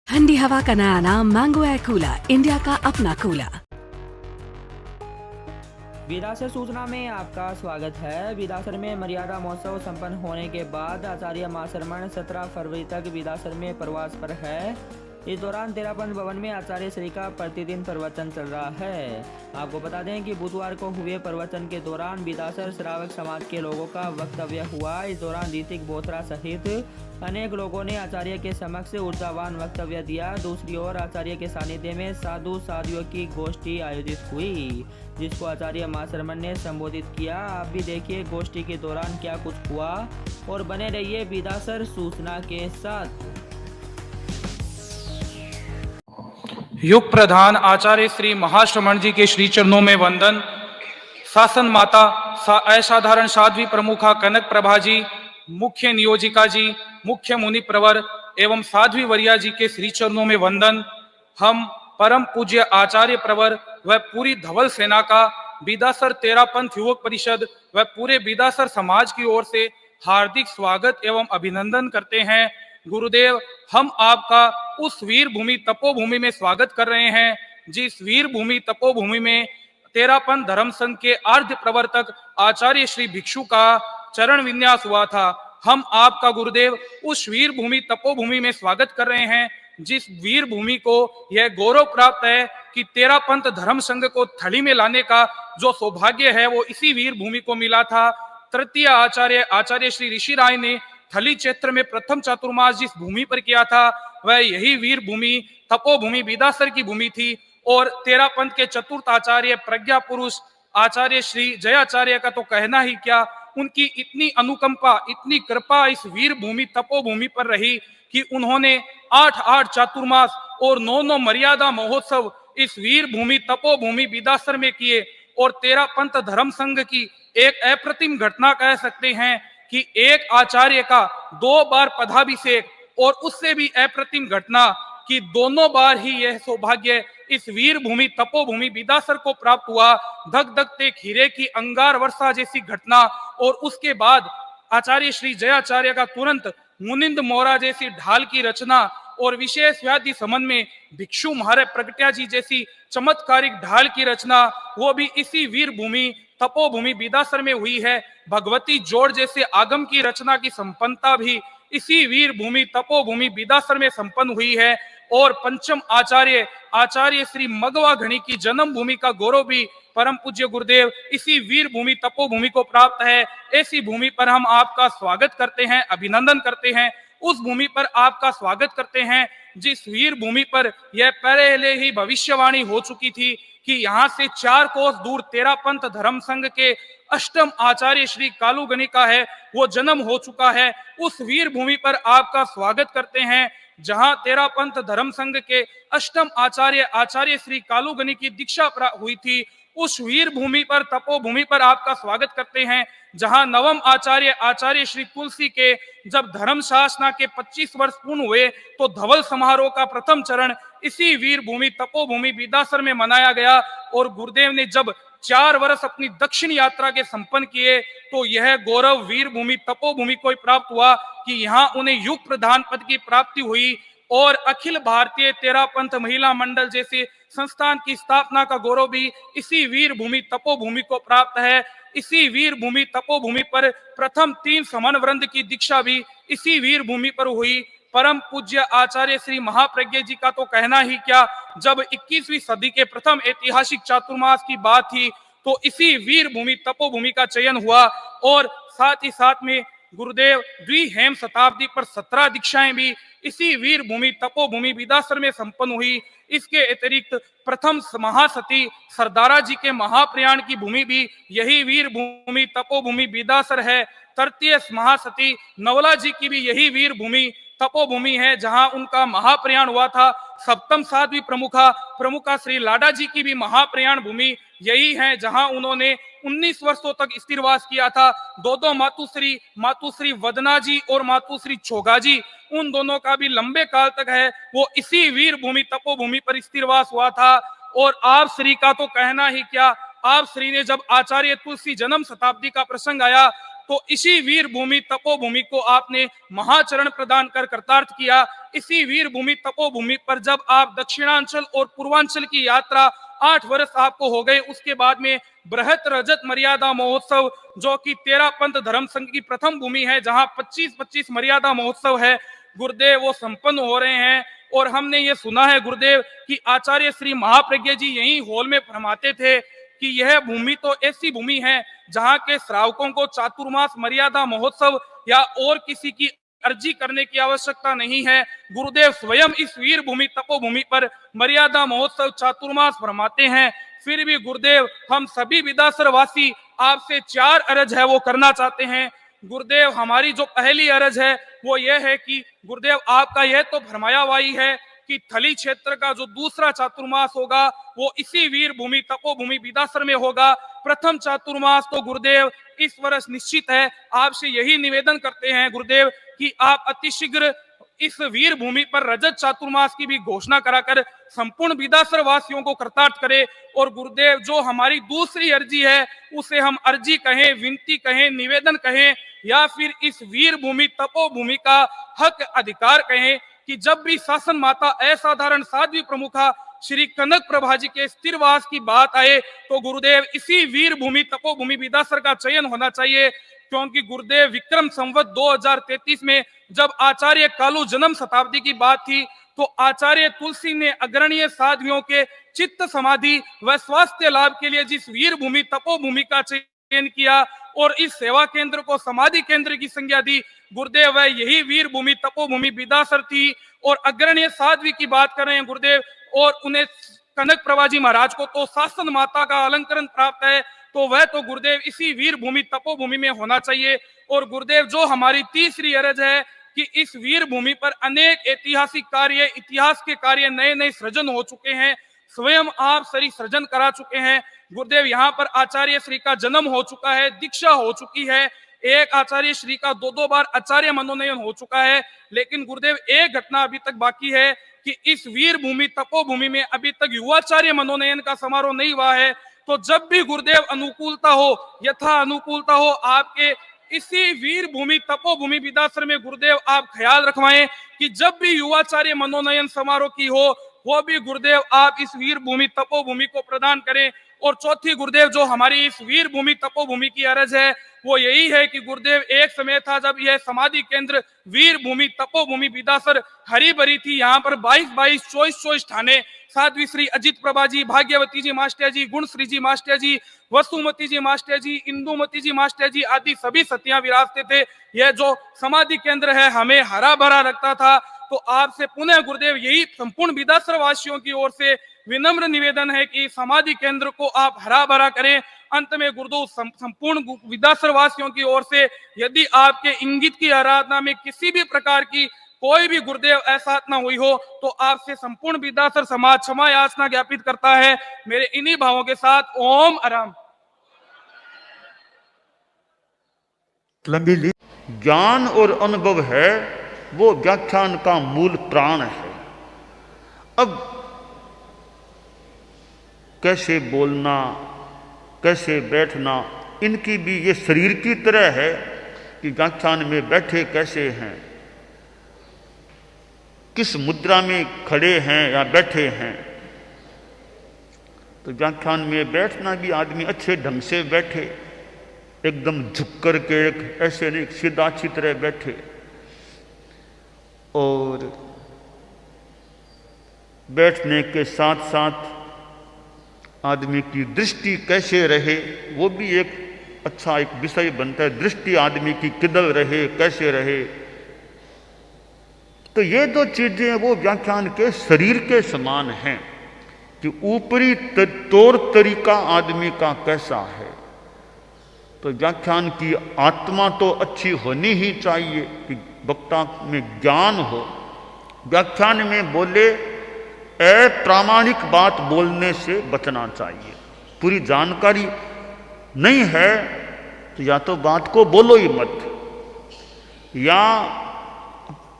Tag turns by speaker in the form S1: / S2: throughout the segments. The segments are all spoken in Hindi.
S1: ठंडी हवा का नया नाम मैंगो एयर कूलर, इंडिया का अपना कूलर।
S2: विदासर सूचना में आपका स्वागत है। विदासर में मर्यादा महोत्सव संपन्न होने के बाद आचार्य माशरमण 17 फरवरी तक विदासर में प्रवास पर है। इस दौरान तेरापंथ भवन में आचार्य श्री का प्रतिदिन प्रवचन चल रहा है। आपको बता दें कि बुधवार को हुए प्रवचन के दौरान विदासर श्रावक समाज के लोगों का वक्तव्य हुआ। इस दौरान ऋतिक बोथरा सहित अनेक लोगों ने आचार्य के समक्ष ऊर्जावान वक्तव्य दिया। दूसरी ओर आचार्य के सानिध्य में साधु साधियों की गोष्ठी आयोजित हुई, जिसको आचार्य माशरमण ने संबोधित किया। आप भी देखिए गोष्ठी के दौरान क्या कुछ हुआ और बने रहिए विदासर सूचना के साथ।
S3: युग प्रधान आचार्य श्री महाश्रमण जी के श्री चरणों में वंदन। शासन माता असाधारण साध्वी प्रमुखा कनक प्रभा जी, मुख्य नियोजिका जी, मुख्य मुनि प्रवर एवं साध्वी वरिया जी के श्री चरणों में वंदन। हम परम पूज्य आचार्य प्रवर व पूरी धवल सेना का विदासर तेरापंथ युवक परिषद व पूरे विदासर समाज की ओर से हार्दिक स्वागत एवं अभिनंदन करते हैं। गुरुदेव, हम आपका उस वीर भूमि तपोभूमि में स्वागत कर रहे हैं जिस वीर भूमि तपोभूमि में तेरापंथ धर्म संघ के आर्ध प्रवर्तक आचार्य श्री भिक्षु का चरण विन्यास हुआ था। हम आपका गुरुदेव उस वीर भूमि तपोभूमि में स्वागत कर रहे हैं जिस वीर भूमि को यह गौरव प्राप्त है कि तेरापंथ धर्म संघ को थली में लाने का जो सौभाग्य है वो इसी वीर भूमि को मिला था। तृतीय आचार्य श्री ऋषि राय ने थली क्षेत्र में प्रथम चातुर्मास जिस भूमि पर किया था वह यही वीर भूमि तपोभूमि विदासर की भूमि थी। और तेरापंथ के चतुर्थ आचार्य प्रज्ञा पुरुष आचार्य श्री जयाचार्य का तो कहना ही क्या, उनकी इतनी अनुकंपा इतनी कृपा इस वीर भूमि तपोभूमि पर रही कि उन्होंने 8 चातुर्मास और 9 मर्यादा महोत्सव इस वीर भूमि तपोभूमि विदासर में किए। और तेरापंथ धर्म संघ की एक अप्रतिम घटना कह सकते हैं कि एक आचार्य का 2 बार पदाभिषेक और उससे भी अप्रतिम घटना कि दोनों बार ही यह सौभाग्य इस वीर भूमि तपोभूमि विदासर को प्राप्त हुआ। धक धकते खीरे की अंगार वर्षा जैसी घटना और उसके बाद आचार्य श्री जयाचार्य का तुरंत मुनिंद मोरा जैसी ढाल की रचना और विशेष व्याधि संबंध में भिक्षु महाराज प्रगट्या जी जैसी चमत्कारिक ढाल की रचना वो भी इसी वीर भूमि तपोभूमि विदासर में हुई है। भगवती जोड़ जैसे आगम की रचना की संपन्नता भी इसी वीर भूमि तपोभूमि विदासर में संपन्न हुई है। और पंचम आचार्य श्री मगवा घणी की जन्म भूमि का गौरव भी परम पूज्य गुरुदेव इसी वीर भूमि तपोभूमि को प्राप्त है। ऐसी भूमि पर हम आपका स्वागत करते हैं, अभिनंदन करते हैं। उस भूमि पर आपका स्वागत करते हैं जिस वीर भूमि पर यह पहले ही भविष्यवाणी हो चुकी थी कि यहाँ से 4 कोस दूर तेरापंथ धर्म संघ के अष्टम आचार्य श्री कालू गणी का है वो जन्म हो चुका है। उस वीर भूमि पर आपका स्वागत करते हैं जहां तेरापंथ धर्म संघ के अष्टम आचार्य श्री कालू गणी की दीक्षा हुई थी। उस वीर भूमि पर तपोभूमि पर आपका स्वागत करते हैं जहां नवम आचार्य श्री तुलसी के जब धर्म शासना के 25 वर्ष पूर्ण हुए तो धवल समारोह का प्रथम चरण इसी वीर भूमि तपोभूमि विदासर में मनाया गया। और गुरुदेव ने जब 4 वर्ष अपनी दक्षिण यात्रा के संपन्न किए तो यह गौरव वीर भूमि तपोभूमि को प्राप्त हुआ कि यहाँ उन्हें युग प्रधान पद की प्राप्ति हुई। और अखिल भारतीय तेरापंथ महिला मंडल जैसे संस्थान की स्थापना का गौरव भी इसी वीर भूमि तपोभूमि को प्राप्त है। इसी वीर भूमि तपोभूमि पर प्रथम 3 समन वृंद की दीक्षा भी इसी वीर भूमि पर हुई। परम पूज्य आचार्य श्री महाप्रज्ञ जी का तो कहना ही क्या, जब 21वीं सदी के प्रथम ऐतिहासिक चातुर्मास की बात थी तो इसी वीर भूमि तपोभूमि का चयन हुआ। और साथ ही साथ में गुरुदेव द्विहेम शताब्दी पर 17 दीक्षाएं भी इसी वीर भूमि तपोभूमि विदासर में संपन्न हुई। इसके अतिरिक्त प्रथम महासती सरदारा जी के महाप्रयाण की भूमि भी यही वीर भूमि तपोभूमि विदासर है। तृतीय महासती नवला जी की भी यही वीर भूमि तपोभूमि है जहां उनका महाप्रयाण हुआ था। सप्तम साध्वी प्रमुखा श्री लाडा जी की भी महाप्रयाण भूमि यही है जहां उन्होंने 19 वर्षों तक स्थिरवास किया था। 2 मातुश्री वदना जी और मातुश्री छोगा जी, उन दोनों का भी लंबे काल तक है वो इसी वीर भूमि तपोभूमि पर स्थिरवास हुआ था। और आप श्री का तो कहना ही क्या, आप श्री ने जब आचार्य तुलसी जन्म शताब्दी का प्रसंग आया तो इसी वीर भूमि तपोभूमि को आपने महाचरण प्रदान कर कृतार्थ किया। इसी वीर भूमि तपोभूमि पर जब आप दक्षिणांचल और पूर्वांचल की यात्रा 8 वर्ष आपको हो गए, उसके बाद में बृहत रजत मर्यादा महोत्सव जो कि 13 पंथ धर्म संघ की प्रथम भूमि है, जहां 25-25 मर्यादा महोत्सव है गुरुदेव, वो संपन्न हो रहे हैं। और हमने ये सुना है गुरुदेव कि आचार्य श्री महाप्रज्ञ जी यही हॉल में फरमाते थे कि यह भूमि तो ऐसी भूमि है जहां के श्रावकों को चातुर्मास मर्यादा महोत्सव या और किसी की अर्जी करने की आवश्यकता नहीं है। गुरुदेव स्वयं इस वीर भूमि तपोभूमि पर मर्यादा महोत्सव चातुर्मास फरमाते हैं। फिर भी गुरुदेव हम सभी विदासर वासी आपसे 4 अर्ज है वो करना चाहते हैं। गुरुदेव हमारी जो पहली अर्ज है वो ये है कि गुरुदेव आपका यह तो फरमाया हुआ ही है कि थली क्षेत्र का जो दूसरा चातुर्मास होगा वो इसी वीर भूमि तपोभूमि विदासर में होगा। प्रथम चातुर्मास तो गुरुदेव इस वर्ष निश्चित है। आपसे यही निवेदन करते हैं गुरुदेव कि आप अतिशीघ्र इस वीर भूमि पर रजत चातुर्मास की भी घोषणा कराकर संपूर्ण विदासर वासियों को कृतार्थ करे। और गुरुदेव जो हमारी दूसरी अर्जी है उसे हम अर्जी कहें, विनती कहें, निवेदन कहें या फिर इस वीर भूमि तपोभूमि का हक अधिकार कहें कि जब भी शासन माता असाधारण साध्वी प्रमुखा श्री कनक प्रभा जी के स्थिरवास की बात आए तो गुरुदेव इसी वीर भूमि तपोभूमि विदासर का चयन होना चाहिए। क्योंकि गुरुदेव विक्रम संवत 2033 में जब आचार्य कालू जन्म शताब्दी की बात थी तो आचार्य तुलसी ने अग्रणीय साध्वियों के चित्त समाधि व स्वास्थ्य लाभ के लिए जिस वीर भूमि तपोभूमि का चयन किया और इस सेवा केंद्र को समाधि केंद्र की संज्ञा दी, गुरुदेव वह यही वीर भूमि तपोभूमि विदासर थी। और अग्रणीय साध्वी की बात कर रहे हैं गुरुदेव, और उन्हें कनक प्रभा जी महाराज को तो शासन माता का अलंकरण प्राप्त है, तो वह तो गुरुदेव इसी वीर भूमि तपोभूमि में होना चाहिए। और गुरुदेव जो हमारी तीसरी अर्ज है कि इस वीर भूमि पर अनेक ऐतिहासिक कार्य, इतिहास के कार्य नए नए सृजन हो चुके हैं, स्वयं आप सरी सृजन करा चुके हैं गुरुदेव। यहाँ पर आचार्य श्री का जन्म हो चुका है, दीक्षा हो चुकी है, एक आचार्य श्री का 2-2 बार आचार्य मनोनयन हो चुका है। लेकिन गुरुदेव एक घटना अभी तक बाकी है कि इस वीर भूमि तपोभूमि में अभी तक युवाचार्य मनोनयन का समारोह नहीं हुआ है। तो जब भी गुरुदेव अनुकूलता हो, यथा अनुकूलता हो, आपके इसी वीर भूमि तपोभूमि विदासर में गुरुदेव आप ख्याल रखवाएं कि जब भी युवाचार्य मनोनयन समारोह की हो वो भी गुरुदेव आप इस वीर भूमि तपोभूमि को प्रदान करें। और चौथी गुरुदेव जो हमारी इस वीर भूमि तपोभूमि की अर्ज है वो यही है कि गुरुदेव एक समय था जब यह समाधि केंद्र वीर भूमि तपोभूमि विदासर हरी भरी थी। यहाँ पर 22-22, 24-24 थाने साध्वी श्री अजित प्रभा जी, भाग्यवती जी मास्टर जी, गुणश्री जी मास्टर जी, वसुमती जी मास्टर जी, इंदुमती जी मास्टर जी आदि सभी सतियां विराजते थे। यह जो समाधि केंद्र है हमें हरा भरा रखता था। तो आपसे पुनः गुरुदेव यही संपूर्ण विदासर वासियों की ओर से विनम्र निवेदन है कि समाधि केंद्र को आप हरा भरा करें। अंत में गुरुदेव संपूर्ण विदासर वासियों की ओर से यदि आपके इंगित की आराधना में किसी भी प्रकार की कोई भी गुरुदेव ऐसा ना हुई हो तो आपसे संपूर्ण विदासर समाज क्षमा याचना ज्ञापित करता है। मेरे इन्हीं भावों के साथ ओम आराम।
S4: लंबी ज्ञान और अनुभव है वो व्याख्यान का मूल प्राण है। अब कैसे बोलना, कैसे बैठना, इनकी भी ये शरीर की तरह है कि व्याख्यान में बैठे कैसे हैं, किस मुद्रा में खड़े हैं या बैठे हैं। तो व्याख्यान में बैठना भी आदमी अच्छे ढंग से बैठे, एकदम झुक कर के, एक ऐसे नहीं सीधा अच्छी तरह बैठे। और बैठने के साथ साथ आदमी की दृष्टि कैसे रहे वो भी एक अच्छा एक विषय बनता है। दृष्टि आदमी की किधर रहे, कैसे रहे। तो ये दो चीजें वो व्याख्यान के शरीर के समान हैं कि ऊपरी तौर तरीका आदमी का कैसा है। तो व्याख्यान की आत्मा तो अच्छी होनी ही चाहिए कि वक्ता में ज्ञान हो, व्याख्यान में बोले अप्रामाणिक बात बोलने से बचना चाहिए। पूरी जानकारी नहीं है तो या तो बात को बोलो ही मत, या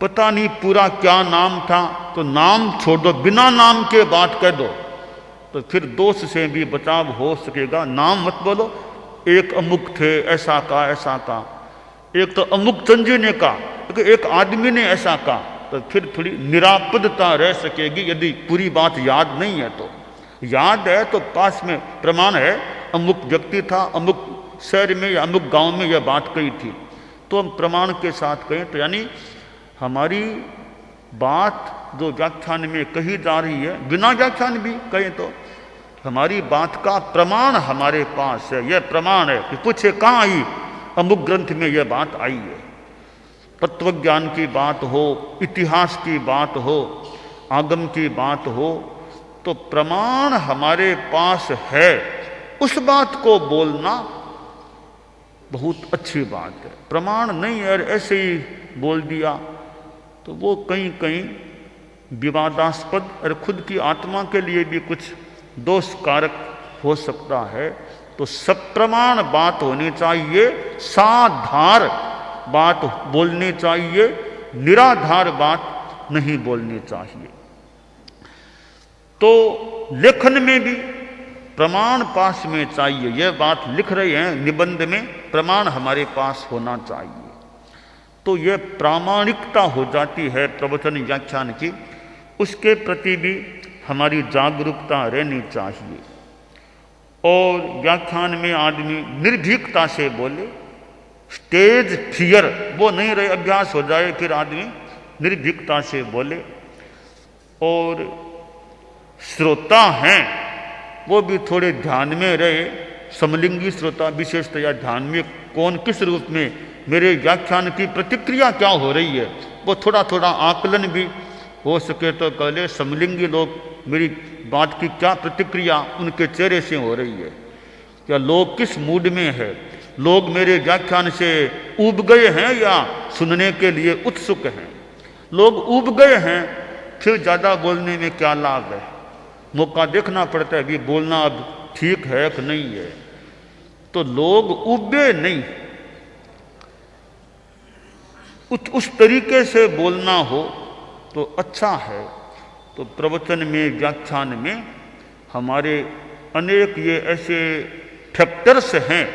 S4: पता नहीं पूरा क्या नाम था तो नाम छोड़ दो, बिना नाम के बात कह दो तो फिर दोष से भी बचाव हो सकेगा। नाम मत बोलो, एक अमुक थे, ऐसा कहा, ऐसा कहा। एक तो अमुक चंद जी ने कहा, एक आदमी ने ऐसा कहा, तो फिर थोड़ी निरापदता रह सकेगी। यदि पूरी बात याद नहीं है तो, याद है तो पास में प्रमाण है, अमुक व्यक्ति था, अमुक शहर में या अमुक गांव में यह बात कही थी, तो हम प्रमाण के साथ कहें तो यानी हमारी बात जो व्याख्यान में कही जा रही है, बिना व्याख्यान भी कहें तो हमारी बात का प्रमाण हमारे पास है। यह प्रमाण है कि पूछे कहाँ आई, अमुक ग्रंथ में यह बात आई है। तत्वज्ञान की बात हो, इतिहास की बात हो, आगम की बात हो, तो प्रमाण हमारे पास है। उस बात को बोलना बहुत अच्छी बात है। प्रमाण नहीं है, ऐसे ही बोल दिया तो वो कहीं कहीं विवादास्पद और खुद की आत्मा के लिए भी कुछ दोष कारक हो सकता है। तो सप्रमाण बात होनी चाहिए, साधार बात बोलनी चाहिए, निराधार बात नहीं बोलनी चाहिए। तो लेखन में भी प्रमाण पास में चाहिए। यह बात लिख रहे हैं निबंध में, प्रमाण हमारे पास होना चाहिए। तो यह प्रामाणिकता हो जाती है प्रवचन व्याख्यान की। उसके प्रति भी हमारी जागरूकता रहनी चाहिए। और व्याख्यान में आदमी निर्भीकता से बोले, स्टेज फियर वो नहीं रहे, अभ्यास हो जाए, फिर आदमी निर्भीकता से बोले। और श्रोता हैं वो भी थोड़े ध्यान में रहे, समलिंगी श्रोता विशेषतया ध्यान में, कौन किस रूप में, मेरे व्याख्यान की प्रतिक्रिया क्या हो रही है, वो थोड़ा थोड़ा आकलन भी हो सके तो कह ले। समलिंगी लोग मेरी बात की क्या प्रतिक्रिया उनके चेहरे से हो रही है, या लोग किस मूड में है, लोग मेरे व्याख्यान से ऊब गए हैं या सुनने के लिए उत्सुक हैं। लोग ऊब गए हैं फिर ज़्यादा बोलने में क्या लाभ है, मौका देखना पड़ता है, अभी बोलना अब ठीक है कि नहीं है। तो लोग ऊबे नहीं, उस तरीके से बोलना हो तो अच्छा है। तो प्रवचन में, व्याख्यान में हमारे अनेक ये ऐसे फैक्टर्स हैं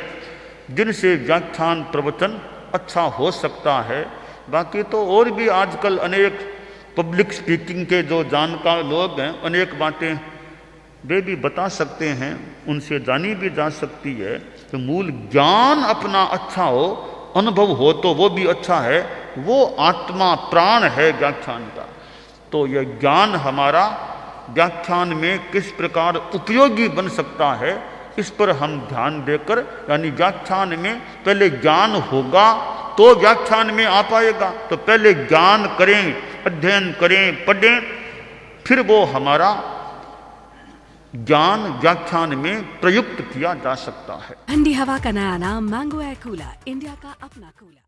S4: जिनसे व्याख्यान प्रवचन अच्छा हो सकता है। बाकी तो और भी आजकल अनेक पब्लिक स्पीकिंग के जो जानकार लोग हैं, अनेक बातें वे भी बता सकते हैं, उनसे जानी भी जा सकती है। तो मूल ज्ञान अपना अच्छा हो, अनुभव हो तो वो भी अच्छा है, वो आत्मा प्राण है व्याख्यान का। तो यह ज्ञान हमारा व्याख्यान में किस प्रकार उपयोगी बन सकता है, इस पर हम ध्यान देकर, यानी व्याख्यान में पहले ज्ञान होगा तो व्याख्यान में आ पाएगा। तो पहले ज्ञान करें, अध्ययन करें, पढ़ें, फिर वो हमारा ज्ञान व्याख्यान में प्रयुक्त किया जा सकता है।
S1: ठंडी हवा का नया नाम मैंगो एयर कूलर, इंडिया का अपना कूलर।